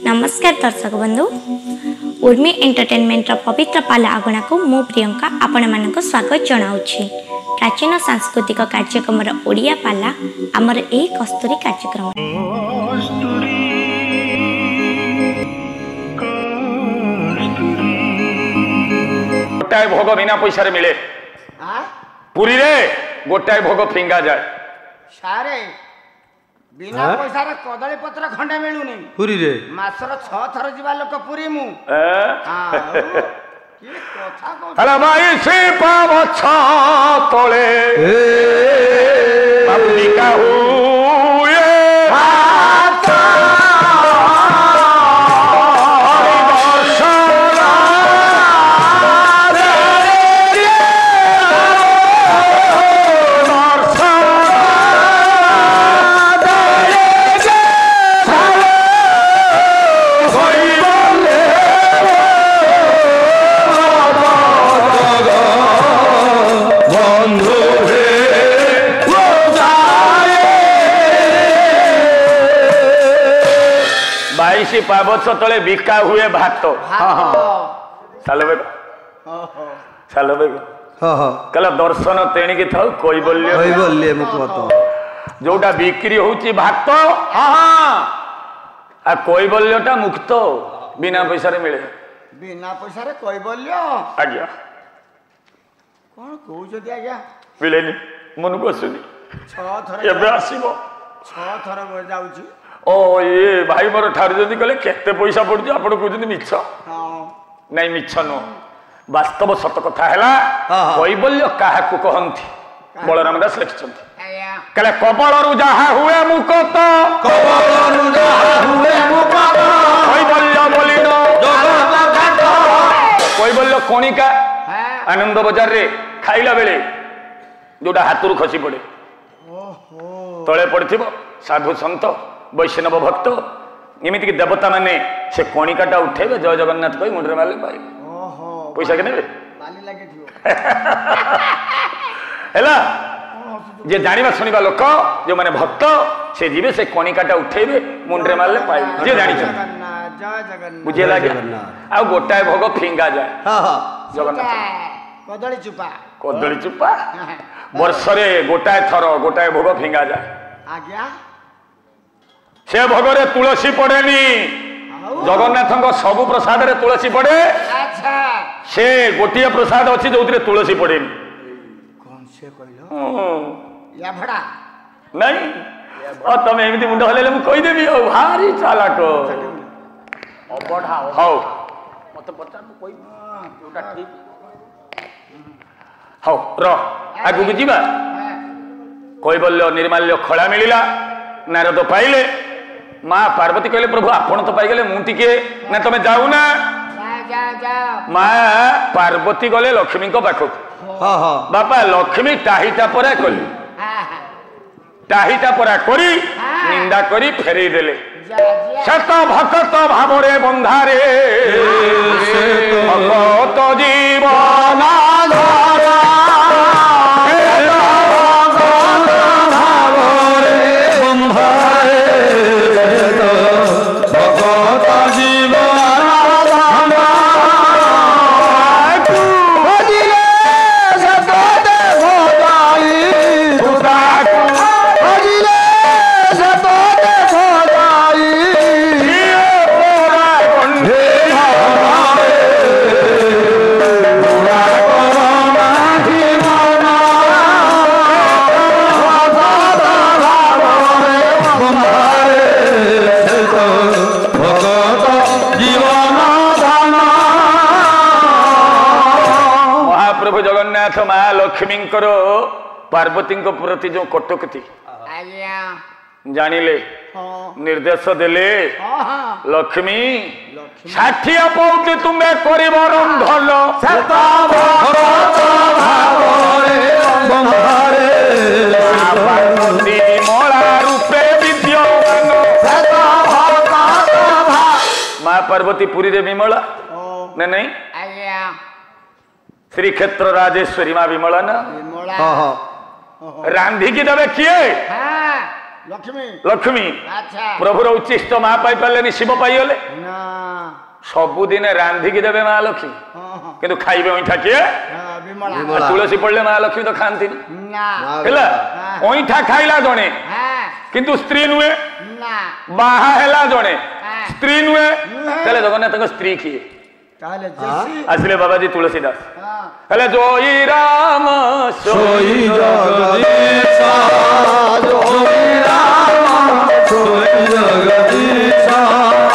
नमस्कार दर्शक बंधु उर्मी एंटरटेनमेंट पवित्र पाला आगणा को मु प्रियंका आपण मानक स्वागत जनाऊँगी। प्राचीन सांस्कृतिक कार्यक्रम ओडिया पाला आमर एही कस्तूरी कार्यक्रम गोटाए भोग बिना पैसा रे मिले पुरी रे गोटाए भोग फिंगा जाए सारे बिना पैसा रे कदली पत्र खंडे मिलुनी पुरी रे मासर 6 थर जीवा लोक पुरी मु की कथा को अरे भाई से पाव छ तोले बाबूजी का हुए पावछ तले बिका हुए भात कला दर्शन तेणिकी था कोई बोलिए जोटा बिक्री होची भात आ कोई बोलियोटा मुक्त बिना पैसा रे मिले बिना पैसा रे कोई बोलियो आज्ञा कोन कहउछथि आज्ञा मिलेनी मन को सुनी 6 थर एबे आसीबो 6 थर हो जाउची ओ ये भाई मोर ठार जदि कहले केते पैसा पड़छ आपण कहउछथि मिछ नहीं मिछ नो वास्तव सत कथा हैला कोई बोलियो काहा को कहंती बलराम दास लिखछथि कहले कबल रु जहा हुए मुकत कोई बोलियो बोलिनो कोई बोलियो कोणिका आनंद बाजार रे खाइला बेले जोटा हाथरू खसी पड़े तले पड़थिबो साधु संत वैष्णव भक्त एमती कि देवता माने से कणिकाटा उठेबे जय जगन्नाथ कही मुंडरे माले पाई पैसा के नेबे हैला जे जानिबा सुनिबा लोक जो माने भक्त से जीवे से कणिकाटा उठेबे मुंडरे माले पाई जे जानि छ जय जगन्नाथ बुझे लागे आ गोटाए भोग फिंगा जाए जगन्नाथ कदली चुपा वर्ष रे गोटाए थर गोटाए भोग फिंगा जाए आज्ञा से भोगरे तुलसी पड़ेनी जगन्नाथ सबु प्रसाद रे तुलसी पड़े अच्छा से गोटे प्रसाद अच्छी जो तुलसी पड़ेनी कौन से कहलो या भड़ा नहीं तुम एमती मुंड हले मु कहि देबी भारी चालाक अबढ़ा हाउ मत पचार कोई जोटा ठीक हाउ र आगु को जीवा कोई बोल्यो निर्माल्य खड़ा मिलिला नारद पाइले माँ पार्वती कहले प्रभु आपण तो पाई गले मु टिके ना तमे जाऊ ना जा माँ पार्वती गले लक्ष्मी को पाखक बापा लक्ष्मी टाहीटा परा कली टाहीटा परा करी निंदा करी फेरे देले शत भक्त भावरे बंधारे भक्त जीवन माँ लक्ष्मी पार्वती प्रति जो कटुक्ति जानिले निर्देश देले लक्ष्मी 60 पौती तुम्हें कर रंधन मला रूपे विद्यमान माँ पार्वती पुरी रे विमला नहीं श्रीक्षेत्र राजेश्वरी माँ विमला ना रांधी की दबे किए लक्ष्मी लक्ष्मी अच्छा प्रभुर उच्चिष्ट माँ पाई पारे शिव पाईगले ना सबुदिन रांधिकी देवे माँ लक्ष्मी हाँ हाँ किंतु खाइबे अईठा किए हाँ, विमला तुलसी पड़ले माँ लक्ष्मी तो खाती ना अईठा खाइला जड़े हाँ किंतु स्त्री नुहे ना बाहा है जड़े हाँ। स्त्री नुहे नुहे। तेरे जगन्नाथ स्त्री किए ताहले जैसी आसिले बाबाजी तुलसीदास हाँ हेले जोई राम सोई जगदीश सोई राम सोई जगदीश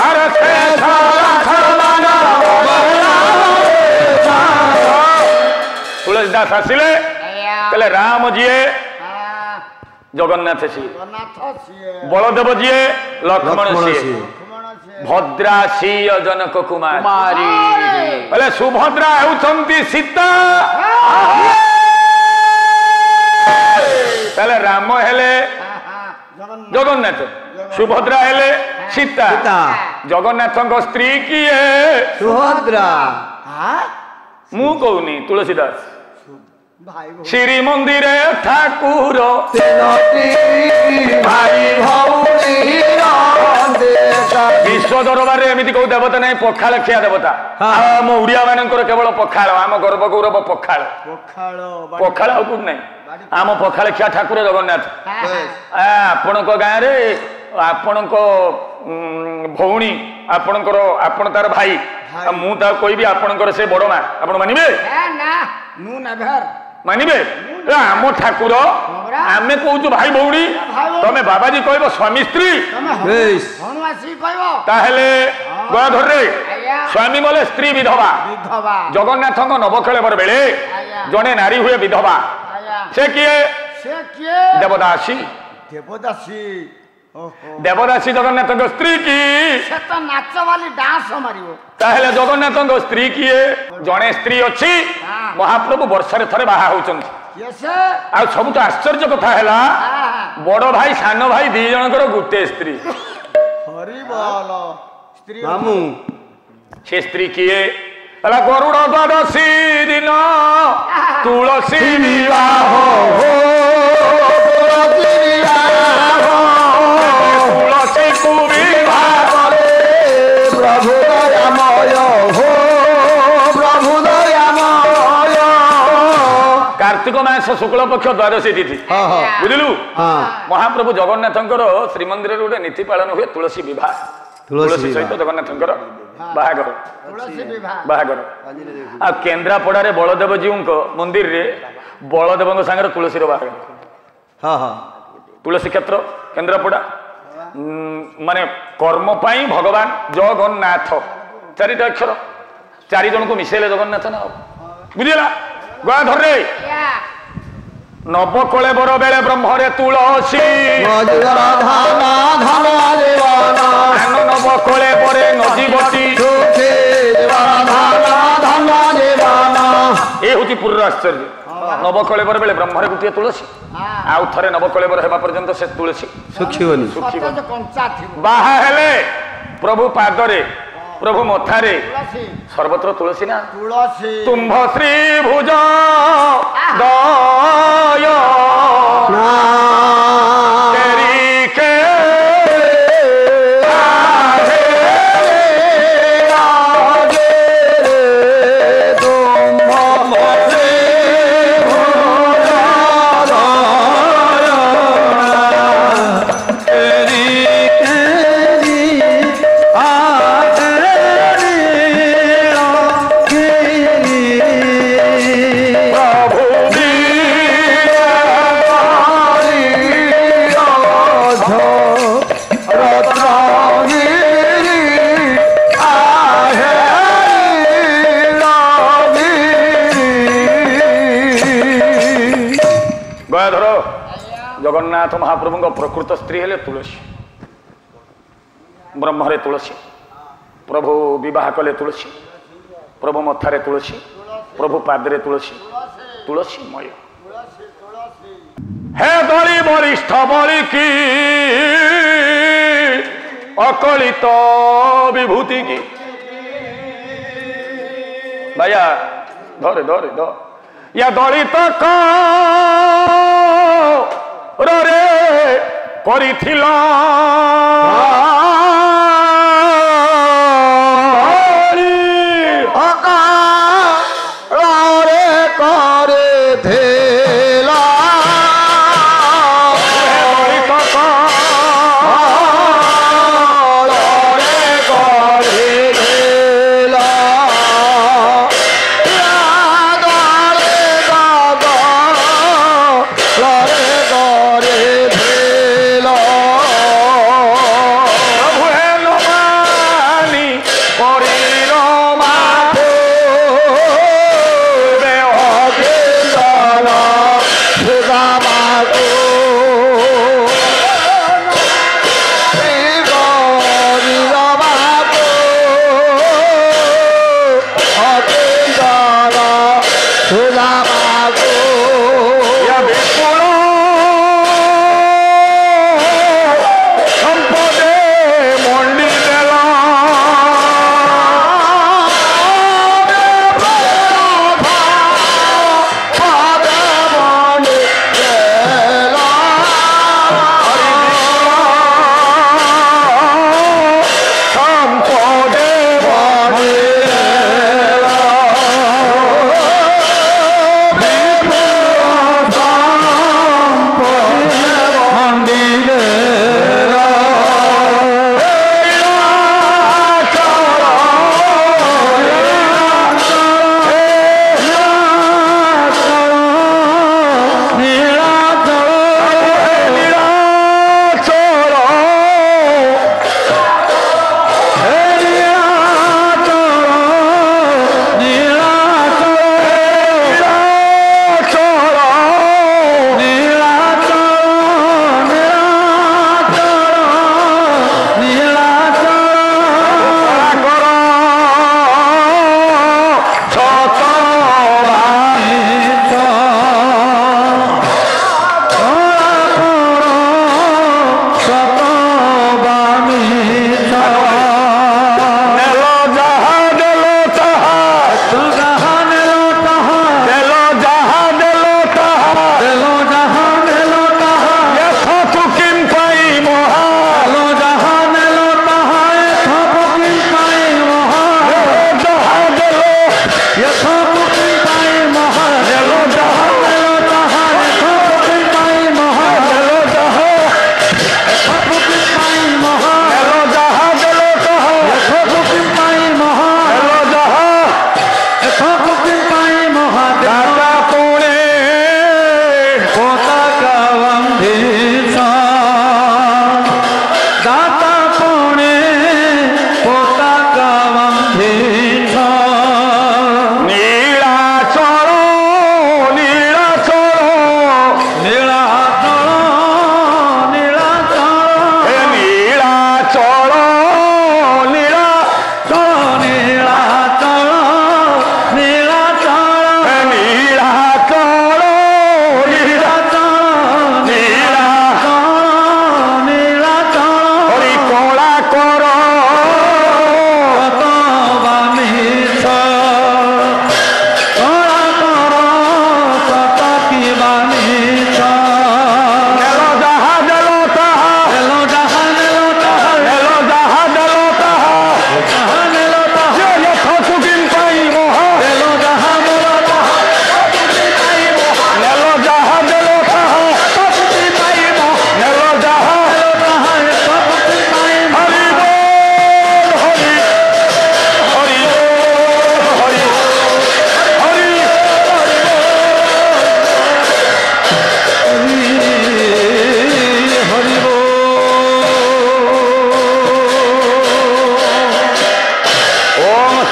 अरे से खरमाना तुलसीदास आसिले आया कहले राम जीए हाँ जगन्नाथ सी जगन्नाथ सिए बलदेव जीए लक्ष्मण लक्ष्मण सी सिए। लक्ष्मण सिए भद्रा सीय जनक कुमार कुमारी हेले सुभद्रा हेउछंती सीता ताले राम हेले हाँ हाँ जगन्नाथ जगन्नाथ सुभद्रा हेले सीता सीता। जगन्नाथ स्त्री किए सुभद्रा हाँ मु कहूनी तुलसीदास भाई बहु श्री मंदिर ठाकुर तेनोटी भाई भौणी विश्व दरबार एमती कौ देवता नहीं पखाल खिया देवता हाँ। आम ओडिया मानकर केवल पखाल आम गर्व गौरव पखाल पखाल पखाल आउ कोट नहीं आम पखाल खिया ठाकुर जगन्नाथ आपण गाँव रे आपण भौणी आपणकर आपण तार भाई भाई। मु कहबी आपणकर से बड़ माँ आपण मानिबे ना नू नभर मानिबे आम ठाकुर आमे कहूँ भाई भौणी भाई भौणी। तमे बाबाजी कहब स्वामी स्त्री तमे बेश हनुआसी कहबो ताहेले गया धरे आया स्वामी बोले स्त्री विधवा विधवा जगन्नाथ नवखेलवर बेले आया। जड़े नारी हुए विधवा आया से किए से किए देवदासी देवदासी ओहो देवदासी जगन्नाथ स्त्री की से तो नाच वाली डांस मारिबो ताहेले जगन्नाथ स्त्री किए जड़े स्त्री अच्छी हाँ। महाप्रभु वर्षे थरे बाहा होउछंती कैसे आ सब तो आश्चर्य कथा है हाँ बड़ भाई सान भाई दी जनकर गोटे स्त्री हरि बोल स्त्री मामू से स्त्री किए अला गरुड़ द्वादशी दिन तुलसी विवाह तुलसी को विवाह प्रभु दयामय हो प्रभु दयामय कार्तिक मास शुक्ल पक्ष द्वादशी तिथि हाँ हाँ बुझलु हाँ महाप्रभु जगन्नाथंकर श्रीमंदिर गोटे नीति पालन हुए तुलसी विवाह तुलसी सहित जगन्नाथंकर बाहागर तुलसी विवाह बाहागर आ केन्द्रापड़ारे बलदेव जीव मंदिर रे बलदेव सागर तुलसी बाहागर हाँ हाँ तुलसी क्षेत्र केन्द्रापड़ा माने कर्म पाई भगवान जगन्नाथ चारिटा अक्षर चारि जन को मिसेले जगन्नाथ ना बुझिला गया धरे नवकले बर बेले ब्रह्मरे तुलसी मधुर धाना धाना देवाना ଧାନ ନବକଳେ ପରେ ନଦୀବତୀ ସୁଖେ ଦେବାନା धाना धाना देवाना ଏ ହଉଛି ପୁରୀର ଆଶ୍ଚର୍ଯ୍ୟ ନବକଳେବର ବେଳେ ବ୍ରହ୍ମରେ ଗୋଟିଏ ତୁଳସୀ ଆଉ ଥରେ ନବକଳେବର ହେବା ପର୍ଯ୍ୟନ୍ତ ସେ ତୁଳସୀ ସୁଖିବନି ସତେଜ କଞ୍ଚା ଥିବ ବାହା ହେଲେ ପ୍ରଭୁ ପାଦରେ ପ୍ରଭୁ ମଥାରେ ତୁଳସୀ ସର୍ବତ୍ର ତୁଳସୀ ନା ତୁଳସୀ ତୁମ୍ଭ ଶ୍ରୀ ଭୁଜ ଦୟ ନା ତେରିକେ जगन्नाथ महाप्रभु प्रकृत स्त्री हेले तुलसी ब्रह्मरे तुलसी प्रभु विवाह कले तुलसी प्रभु मथारे तुलसी प्रभु पादरे तुलसी तुलसीमय हे दली वरिष्ठ बलि की अकलित विभूति की भैया धरे धरे ध या दलित रे କରିଥିଲ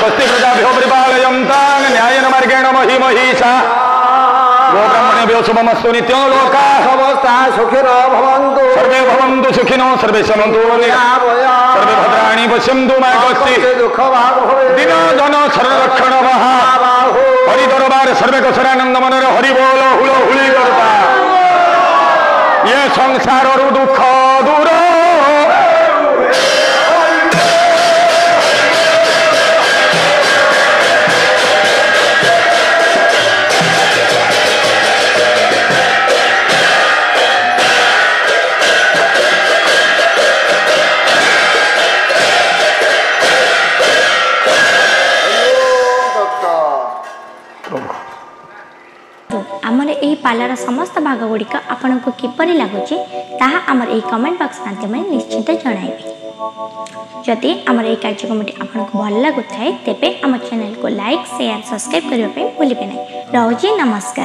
स्वस्ति प्रजाभ्यो परिपालयन्तां न्यायेन मार्गेण महीमहीषा गोब्राह्मणेभ्यो शुभमस्तु नित्यं लोकाः समस्ता सुखिनो भवन्तु सर्वे भवन्तु सुखिनो सर्वे सन्तु सर्वे भद्राणि पश्यन्तु मा कश्चित् दिन जन सर्वरक्षण महा हरि दरबार सर्वे कसरानंद मनरे हरि बोल हुल हुली करता ये संसार दुख दूर प्रभु आमर यही पालार समस्त भाग गुड़िक आपण को किपर लगुच ताहा आमर यही कमेंट बॉक्स माध्यम निश्चित जणाइबे। जदि आमर यही कार्यक्रमटी आपन को भल लगुଥାଏ तेबे आम चैनल को लाइक शेयर सब्सक्राइब करने भूलिबे नहीं। रहुछि नमस्कार।